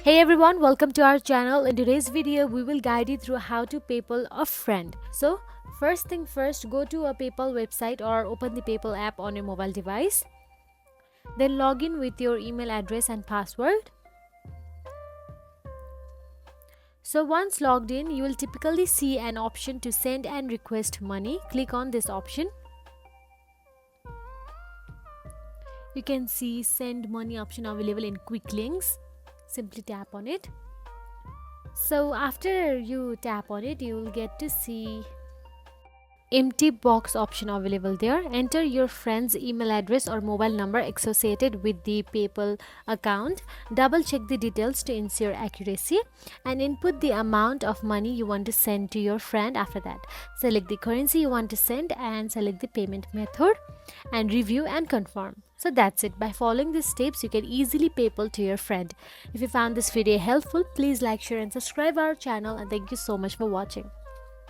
Hey everyone, welcome to our channel. In today's video, we will guide you through how to PayPal a friend. So, first thing first, go to a PayPal website or open the PayPal app on your mobile device. Then log in with your email address and password. So once logged in, you will typically see an option to send and request money. Click on this option. You can see send money option available in quick links. Simply tap on it. So after you tap on it, you will get to see empty box option available there. Enter your friend's email address or mobile number associated with the PayPal account. Double check the details to ensure accuracy and input the amount of money you want to send to your friend. After that, select the currency you want to send and select the payment method and review and confirm. So that's it. By following these steps, you can easily PayPal to your friend. If you found this video helpful, please like, share and subscribe our channel, and thank you so much for watching.